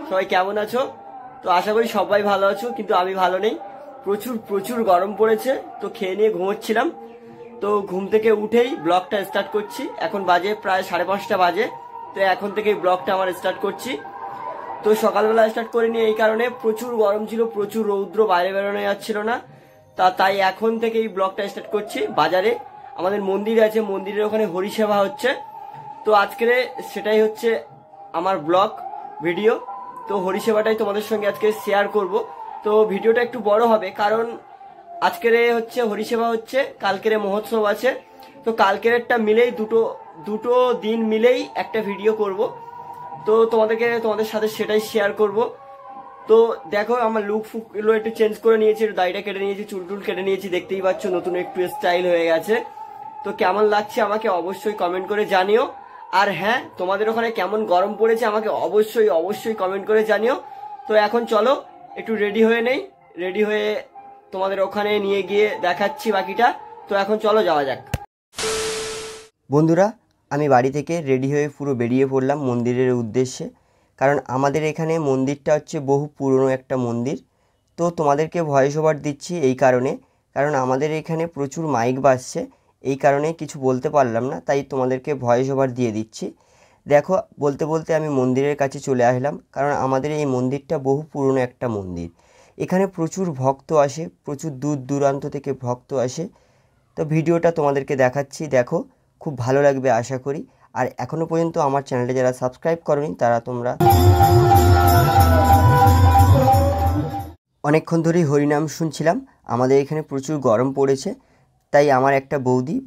সবাই কেমন আছো? তো আশা করি সবাই ভালো আছো, কিন্তু আমি ভালো নেই। প্রচুর প্রচুর গরম পড়েছে, তো খেয়ে নিয়ে ঘুমোচ্ছিলাম। তো ঘুম থেকে উঠেই ব্লগটা স্টার্ট করছি। এখন বাজে প্রায় 5:30 বাজে। তো এখন থেকেই ব্লগটা আমার স্টার্ট করছি। তো সকালবেলা স্টার্ট করিনি এই কারণে, প্রচুর গরম ছিল, প্রচুর রৌদ্র, বাইরে বেরোনো যাচ্ছিল না। তাই এখন থেকে এই ব্লগটা স্টার্ট করছি। বাজারে আমাদের মন্দির আছে, মন্দিরের ওখানে হরিসেবা হচ্ছে। তো আজকে সেটাই হচ্ছে আমার ব্লগ ভিডিও। তো হরিসেবাটাই তোমাদের সঙ্গে আজকে শেয়ার করব। তো ভিডিওটা একটু বড় হবে, কারণ আজকের হচ্ছে হরিসেবা হচ্ছে, কালকের মহোৎসব আছে। তো কালকেরটা মিলেই দুটো দিন মিলেই একটা ভিডিও করব। তো তোমাদের সাথে সেটাই শেয়ার করব। তো দেখো আমার লুক ফুকগুলো একটু চেঞ্জ করে নিয়েছি, একটু দাড়িটা কেটে নিয়েছি, চুল টুল কেটে নিয়েছি, দেখতেই পাচ্ছ নতুন একটু স্টাইল হয়ে গেছে। তো কেমন লাগছে আমাকে অবশ্যই কমেন্ট করে জানিও। আর হ্যাঁ, তোমাদের ওখানে কেমন গরম পড়েছে আমাকে অবশ্যই অবশ্যই কমেন্ট করে জানিও। তো এখন চলো একটু রেডি হয়ে নেই, রেডি হয়ে তোমাদের ওখানে নিয়ে গিয়ে দেখাচ্ছি বাকিটা। তো এখন চলো যাওয়া যাক। বন্ধুরা, আমি বাড়ি থেকে রেডি হয়ে পুরো বেরিয়ে পড়লাম মন্দিরের উদ্দেশ্যে। কারণ আমাদের এখানে মন্দিরটা হচ্ছে বহু পুরনো একটা মন্দির। তো তোমাদেরকে ভয়েস ওভার দিচ্ছি এই কারণে, কারণ আমাদের এখানে প্রচুর মাইক বাজছে, এই কারণে কিছু বলতে পারলাম না, তাই তোমাদেরকে ভয়েস ওভার দিয়ে দিচ্ছি। দেখো, বলতে বলতে আমি মন্দিরের কাছে চলে আসলাম। কারণ আমাদের এই মন্দিরটা বহু পুরনো একটা মন্দির। এখানে প্রচুর ভক্ত আসে, প্রচুর দূর দূরান্ত থেকে ভক্ত আসে। তো ভিডিওটা তোমাদেরকে দেখাচ্ছি, দেখো, খুব ভালো লাগবে আশা করি। আর এখনও পর্যন্ত আমার চ্যানেলটা যারা সাবস্ক্রাইব করোনি তারা তোমরা অনেকক্ষণ ধরেই হরিনাম শুনছিলাম। আমাদের এখানে প্রচুর গরম পড়েছে, তাই আমার একটা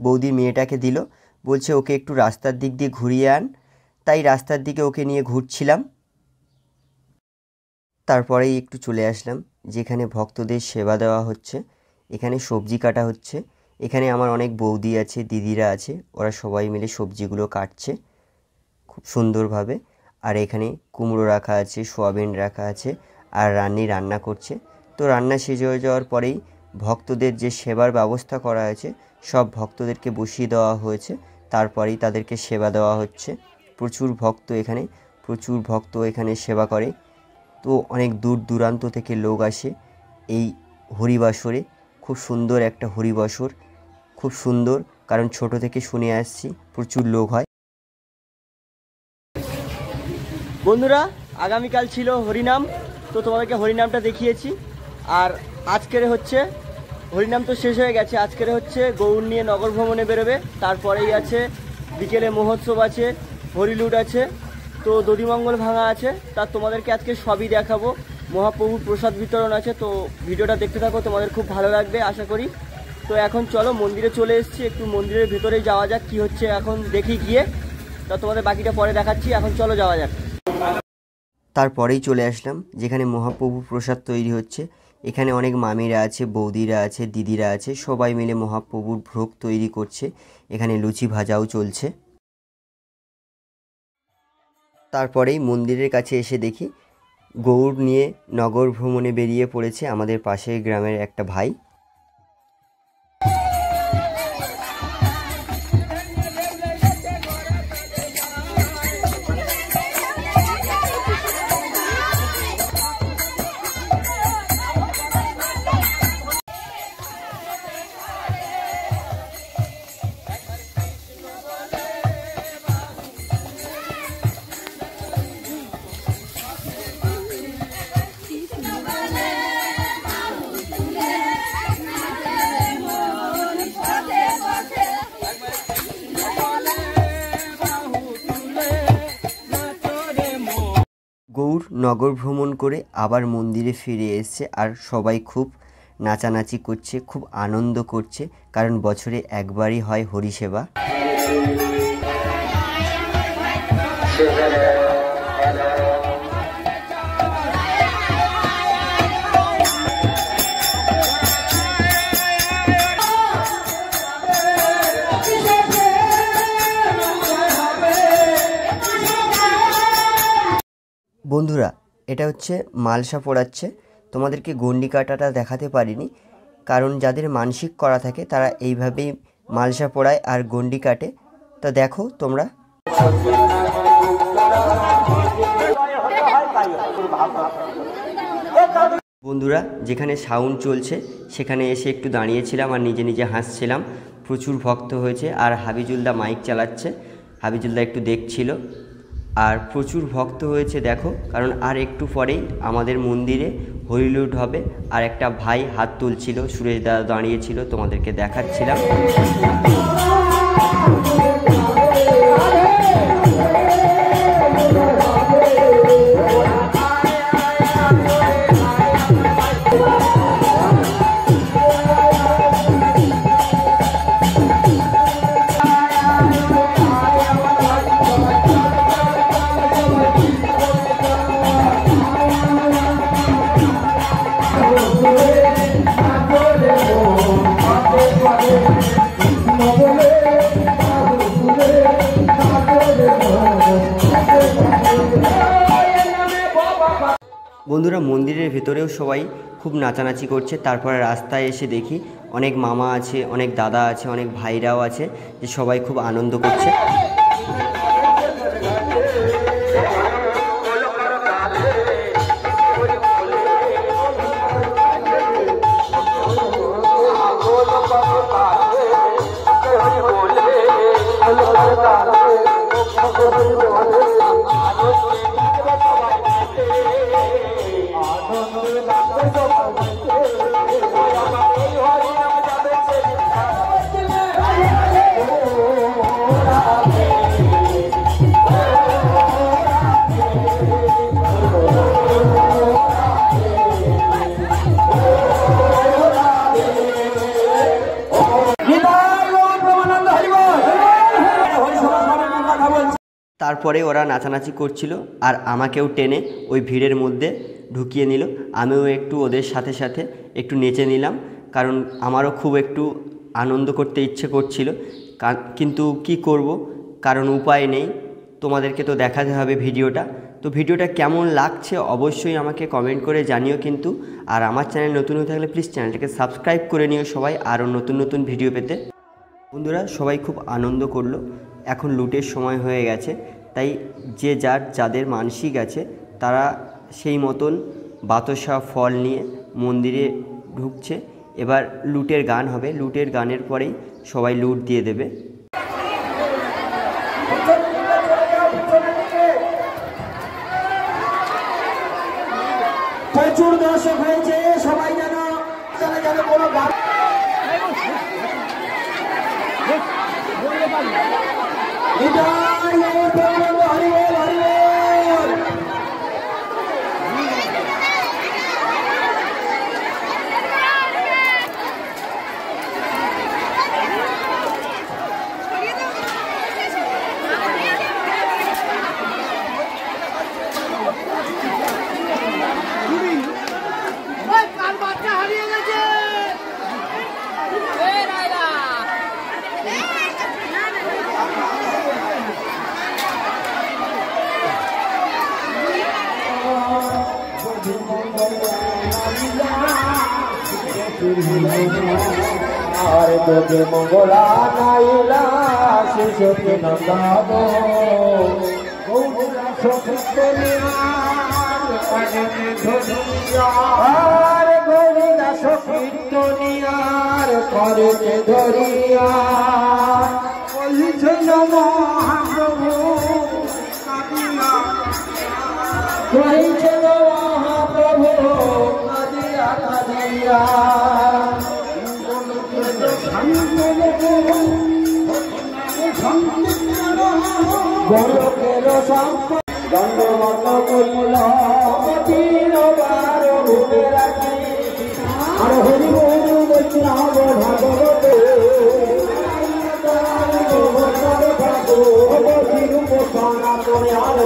বৌদির মেয়েটাকে দিল, বলছে ওকে একটু রাস্তার দিক দিয়ে ঘুরিয়ে আন। তাই রাস্তার দিকে ওকে নিয়ে ঘুরছিলাম। তারপরেই একটু চলে আসলাম যেখানে ভক্তদের সেবা দেওয়া হচ্ছে। এখানে সবজি কাটা হচ্ছে। এখানে আমার অনেক বৌদি আছে, দিদিরা আছে, ওরা সবাই মিলে সবজিগুলো কাটছে খুব সুন্দরভাবে। আর এখানে কুমড়ো রাখা আছে, সোয়াবিন রাখা আছে, আর রান্না করছে। তো রান্না শেষ হয়ে যাওয়ার পরেই ভক্তদের যে সেবার ব্যবস্থা করা আছে, সব ভক্তদেরকে বসিয়ে দেওয়া হয়েছে। তারপরেই তাদেরকে সেবা দেওয়া হচ্ছে। প্রচুর ভক্ত এখানে সেবা করে। তো অনেক দূর দূরান্ত থেকে লোক আসে এই হরিবাসরে। খুব সুন্দর একটা হরিবাসর, খুব সুন্দর, কারণ ছোট থেকে শুনে আসছি প্রচুর লোক হয়। বন্ধুরা, আগামীকাল ছিল হরিনাম, তো তোমাদেরকে হরিনামটা দেখিয়েছি। আর আজকের হচ্ছে হরিনাম তো শেষ হয়ে গেছে, আজকের হচ্ছে গৌর নিয়ে নগর ভ্রমণে বেরোবে। তারপরেই আছে বিকেলে মহোৎসব আছে, হরিলুট আছে, তো দধিমঙ্গল ভাঙা আছে। তা তোমাদেরকে আজকে সবই দেখাবো। মহাপ্রভুর প্রসাদ বিতরণ আছে। তো ভিডিওটা দেখতে থাকো, তোমাদের খুব ভালো লাগবে আশা করি। তো এখন চলো, মন্দিরে চলে এসেছি, একটু মন্দিরের ভেতরেই যাওয়া যাক, কি হচ্ছে এখন দেখি গিয়ে। তা তোমাদের বাকিটা পরে দেখাচ্ছি, এখন চলো যাওয়া যাক। তারপরেই চলে আসলাম যেখানে মহাপ্রভুর প্রসাদ তৈরি হচ্ছে। এখানে অনেক মামিরা আছে, বৌদিরা আছে, দিদিরা আছে, সবাই মিলে মহাপ্রভুর ভোগ তৈরি করছে। এখানে লুচি ভাজাও চলছে। তারপরেই মন্দিরের কাছে এসে দেখি গৌর নিয়ে নগর ভ্রমণে বেরিয়ে পড়েছে আমাদের পাশের গ্রামের একটা ভাই। গৌর নগর ভ্রমণ করে আবার মন্দিরে ফিরে এসেছে, আর সবাই খুব নাচানাচি করছে, খুব আনন্দ করছে, কারণ বছরে একবারই হয় হরিসেবা। বন্ধুরা, এটা হচ্ছে মালসা পোড়াচ্ছে। তোমাদেরকে গন্ডি কাটাটা দেখাতে পারিনি, কারণ যাদের মানসিক করা থাকে তারা এইভাবেই মালসা পোড়ায় আর গন্ডি কাটে। তা দেখো তোমরা। বন্ধুরা, যেখানে সাউন্ড চলছে সেখানে এসে একটু দাঁড়িয়েছিলাম আর নিজে নিজে হাসছিলাম। প্রচুর ভক্ত হয়েছে আর হাবিজুলদা মাইক চালাচ্ছে, হাবিজুলদা একটু দেখছিল। আর প্রচুর ভক্ত হয়েছে দেখো, কারণ আর একটু পরেই আমাদের মন্দিরে হরিলুট হবে। আর একটা ভাই হাত তুলছিল, সুরেশ দাদা দাঁড়িয়েছিল, তোমাদেরকে দেখাচ্ছিলাম। বন্ধুরা, মন্দিরের ভেতরেও সবাই খুব নাচানাচি করছে। তারপরে রাস্তায় এসে দেখি অনেক মামা আছে, অনেক দাদা আছে, অনেক ভাইরাও আছে, যে সবাই খুব আনন্দ করছে। তারপরে ওরা নাচানাচি করছিল আর আমাকেও টেনে ওই ভিড়ের মধ্যে ঢুকিয়ে নিল। আমিও একটু ওদের সাথে সাথে একটু নেচে নিলাম, কারণ আমারও খুব একটু আনন্দ করতে ইচ্ছে করছিল। কিন্তু কি করব, কারণ উপায় নেই। তোমাদেরকে তো দেখাতে হবে ভিডিওটা। তো ভিডিওটা কেমন লাগছে অবশ্যই আমাকে কমেন্ট করে জানিও কিন্তু। আর আমার চ্যানেল নতুন হয়ে থাকলে প্লিজ চ্যানেলটাকে সাবস্ক্রাইব করে নিও সবাই, আরও নতুন নতুন ভিডিও পেতে। বন্ধুরা, সবাই খুব আনন্দ করলো। এখন লুটের সময় হয়ে গেছে, তাই যে যাদের মানসিক আছে তারা সেই মতন বাতাসা ফল নিয়ে মন্দিরে ঢুকছে। এবার লুটের গান হবে, লুটের গানের পরেই সবাই লুট দিয়ে দেবে। প্রচুর দর্শক হয়েছে, সবাই যেন কোনো গান আর তোকে মঙ্গলা নাইলা শিশুকে নন্দাব আর গৌরীদাস কীর্তনিয়ার করতে ধরিয়া বলছে মহাপ্রভু কইছে মহাপ্রভু কাদিয়া কাদিয়া গরকের সম্পদ দণ্ডবত করিল বার রূপে রাখি আর হরি গুরু বৈষ্ণব ভাগবত রূপ সনাতনে আর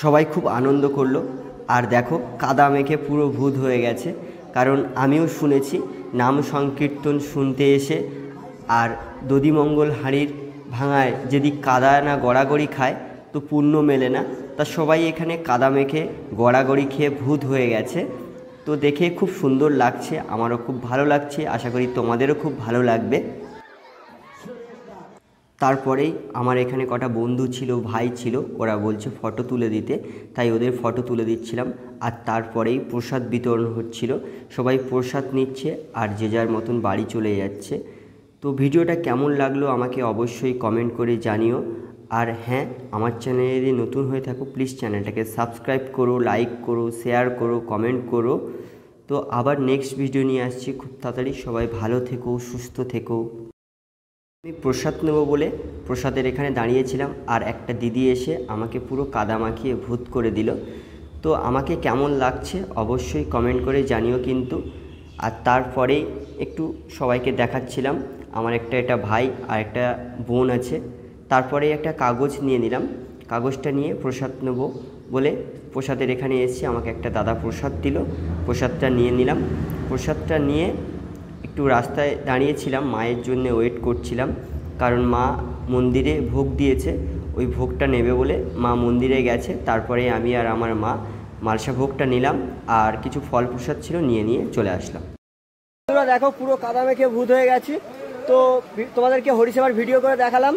সবাই খুব আনন্দ করলো। আর দেখো কাদা মেখে পুরো ভূত হয়ে গেছে, কারণ আমিও শুনেছি নাম সংকীর্তন শুনতে এসে আর দধিমঙ্গল হাঁড়ির ভাঙায় যদি কাদা না গড়াগড়ি খায় তো পুণ্য মেলে না। তা সবাই এখানে কাদা মেখে গড়াগড়ি খেয়ে ভূত হয়ে গেছে। তো দেখে খুব সুন্দর লাগছে, আমারও খুব ভালো লাগছে, আশা করি তোমাদেরও খুব ভালো লাগবে। তারপরেই আমার এখানে কটা বন্ধু ছিল, ভাই ছিল, ওরা বলছে ফটো তুলে দিতে, তাই ওদের ফটো তুলে দিচ্ছিলাম। আর তারপরেই প্রসাদ বিতরণ হচ্ছিল, সবাই প্রসাদ নিচ্ছে আর যে যার মতন বাড়ি চলে যাচ্ছে। তো ভিডিওটা কেমন লাগলো আমাকে অবশ্যই কমেন্ট করে জানিও। আর হ্যাঁ, আমার চ্যানেলে যদি নতুন হয়ে থাকো প্লিজ চ্যানেলটাকে সাবস্ক্রাইব করো, লাইক করো, শেয়ার করো, কমেন্ট করো। তো আবার নেক্সট ভিডিও নিয়ে আসছি খুব তাড়াতাড়ি। সবাই ভালো থেকো, সুস্থ থেকো। আমি প্রসাদ নেব বলে প্রসাদের এখানে দাঁড়িয়েছিলাম, আর একটা দিদি এসে আমাকে পুরো কাদা মাখিয়ে ভূত করে দিল। তো আমাকে কেমন লাগছে অবশ্যই কমেন্ট করে জানিও কিন্তু। আর তারপরেই একটু সবাইকে দেখাচ্ছিলাম, আমার একটা ভাই আর একটা বোন আছে। তারপরে একটা কাগজ নিয়ে নিলাম, কাগজটা নিয়ে প্রসাদ নেব বলে প্রসাদের এখানে এসেছি, আমাকে একটা দাদা প্রসাদ দিল, প্রসাদটা নিয়ে নিলাম। প্রসাদটা নিয়ে একটু রাস্তায় দাঁড়িয়েছিলাম, মায়ের জন্য ওয়েট করছিলাম, কারণ মা মন্দিরে ভোগ দিয়েছে, ওই ভোগটা নেবে বলে মা মন্দিরে গেছে। তারপরে আমি আর আমার মা মালসা ভোগটা নিলাম, আর কিছু ফল প্রসাদ ছিল নিয়ে চলে আসলাম। দেখো পুরো কাদা মেখে ভূত হয়ে গেছি। তো তোমাদেরকে হরিসেবার ভিডিও করে দেখালাম।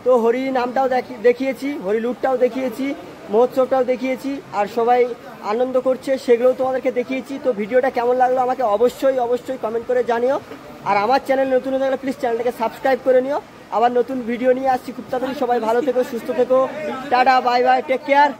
তো হরি নামটাও দেখিয়েছি, হরি লুটটাও দেখিয়েছি, মহোৎসবটাও দেখিয়েছি, আর সবাই আনন্দ করছে সেগুলোও তোমাদেরকে দেখিয়েছি। তো ভিডিওটা কেমন লাগলো আমাকে অবশ্যই কমেন্ট করে জানিও। আর আমার চ্যানেল নতুন হয়ে থাকলে প্লিজ চ্যানেলটাকে সাবস্ক্রাইব করে নিও। আবার নতুন ভিডিও নিয়ে আসছি খুব তাড়াতাড়ি। সবাই ভালো থেকো, সুস্থ থেকো, tata, bye bye, take care.